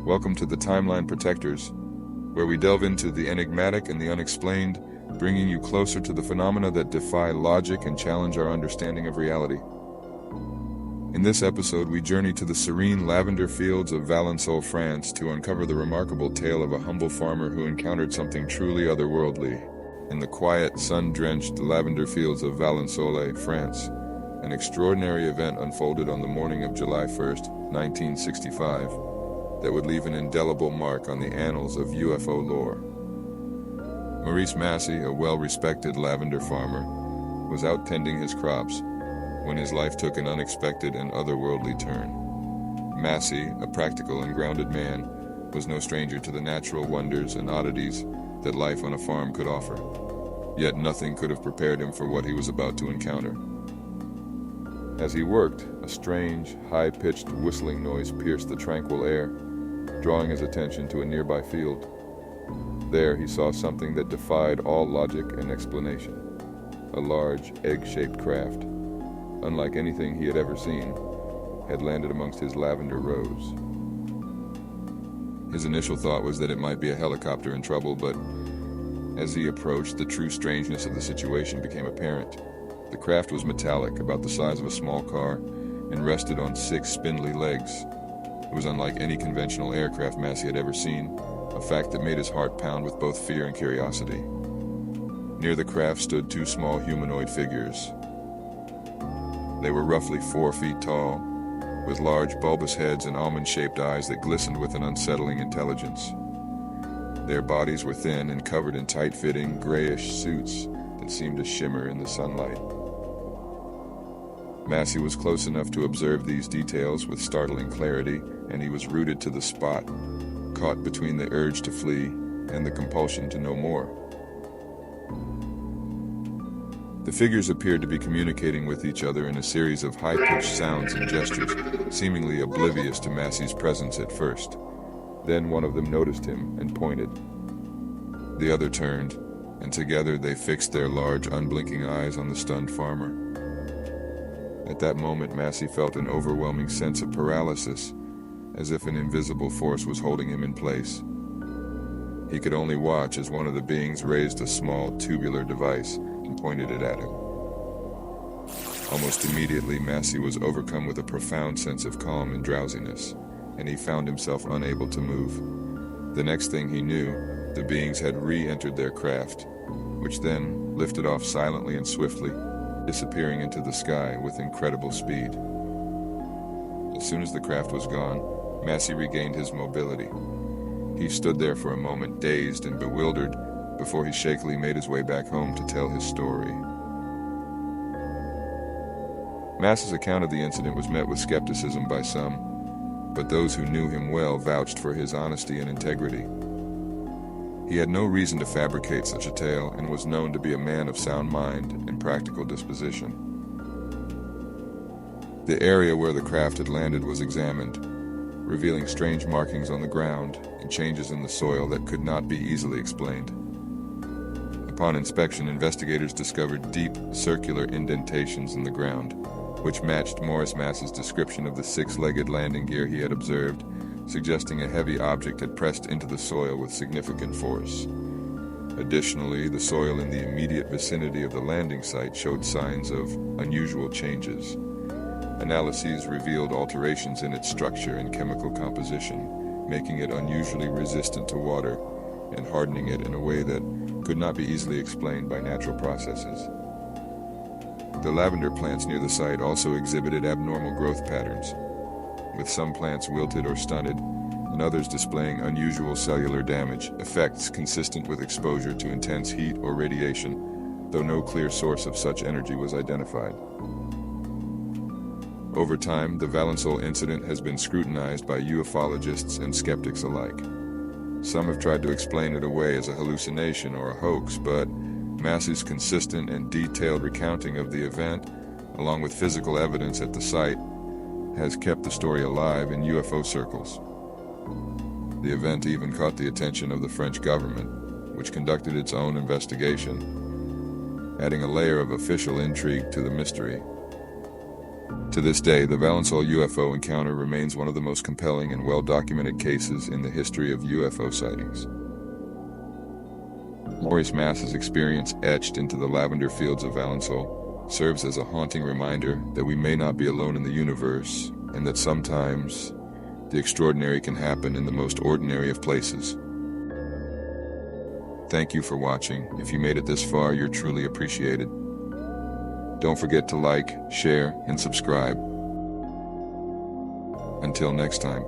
Welcome to the Timeline Protectors, where we delve into the enigmatic and the unexplained, bringing you closer to the phenomena that defy logic and challenge our understanding of reality. In this episode, we journey to the serene lavender fields of Valensole, France, to uncover the remarkable tale of a humble farmer who encountered something truly otherworldly. In the quiet, sun-drenched lavender fields of Valensole, France, an extraordinary event unfolded on the morning of July 1st, 1965, that would leave an indelible mark on the annals of UFO lore. Maurice Masse, a well-respected lavender farmer, was out tending his crops when his life took an unexpected and otherworldly turn. Masse, a practical and grounded man, was no stranger to the natural wonders and oddities that life on a farm could offer. Yet nothing could have prepared him for what he was about to encounter. As he worked, a strange, high-pitched whistling noise pierced the tranquil air, drawing his attention to a nearby field. There he saw something that defied all logic and explanation. A large, egg-shaped craft, unlike anything he had ever seen, had landed amongst his lavender rows. His initial thought was that it might be a helicopter in trouble, but as he approached, the true strangeness of the situation became apparent. The craft was metallic, about the size of a small car, and rested on 6 spindly legs. It was unlike any conventional aircraft Masse had ever seen, a fact that made his heart pound with both fear and curiosity. Near the craft stood 2 small humanoid figures. They were roughly 4 feet tall, with large bulbous heads and almond-shaped eyes that glistened with an unsettling intelligence. Their bodies were thin and covered in tight-fitting, grayish suits that seemed to shimmer in the sunlight. Masse was close enough to observe these details with startling clarity, and he was rooted to the spot, caught between the urge to flee and the compulsion to know more. The figures appeared to be communicating with each other in a series of high-pitched sounds and gestures, seemingly oblivious to Masse's presence at first. Then one of them noticed him and pointed. The other turned, and together they fixed their large, unblinking eyes on the stunned farmer. At that moment, Masse felt an overwhelming sense of paralysis, as if an invisible force was holding him in place. He could only watch as one of the beings raised a small, tubular device and pointed it at him. Almost immediately, Masse was overcome with a profound sense of calm and drowsiness, and he found himself unable to move. The next thing he knew, the beings had re-entered their craft, which then lifted off silently and swiftly, disappearing into the sky with incredible speed. As soon as the craft was gone, Masse regained his mobility. He stood there for a moment, dazed and bewildered, before he shakily made his way back home to tell his story. Masse's account of the incident was met with skepticism by some, but those who knew him well vouched for his honesty and integrity. He had no reason to fabricate such a tale and was known to be a man of sound mind and practical disposition. The area where the craft had landed was examined, revealing strange markings on the ground and changes in the soil that could not be easily explained. Upon inspection, investigators discovered deep, circular indentations in the ground, which matched Maurice Masse's description of the 6-legged landing gear he had observed, suggesting a heavy object had pressed into the soil with significant force. Additionally, the soil in the immediate vicinity of the landing site showed signs of unusual changes. Analyses revealed alterations in its structure and chemical composition, making it unusually resistant to water and hardening it in a way that could not be easily explained by natural processes. The lavender plants near the site also exhibited abnormal growth patterns, with some plants wilted or stunted, and others displaying unusual cellular damage, effects consistent with exposure to intense heat or radiation, though no clear source of such energy was identified. Over time, the Valensole incident has been scrutinized by ufologists and skeptics alike. Some have tried to explain it away as a hallucination or a hoax, but Masse's consistent and detailed recounting of the event, along with physical evidence at the site, has kept the story alive in UFO circles. The event even caught the attention of the French government, which conducted its own investigation, adding a layer of official intrigue to the mystery. To this day, the Valensole UFO encounter remains one of the most compelling and well-documented cases in the history of UFO sightings. Maurice Masse's experience, etched into the lavender fields of Valensole, serves as a haunting reminder that we may not be alone in the universe, and that sometimes the extraordinary can happen in the most ordinary of places. Thank you for watching. If you made it this far, you're truly appreciated. Don't forget to like, share, and subscribe. Until next time.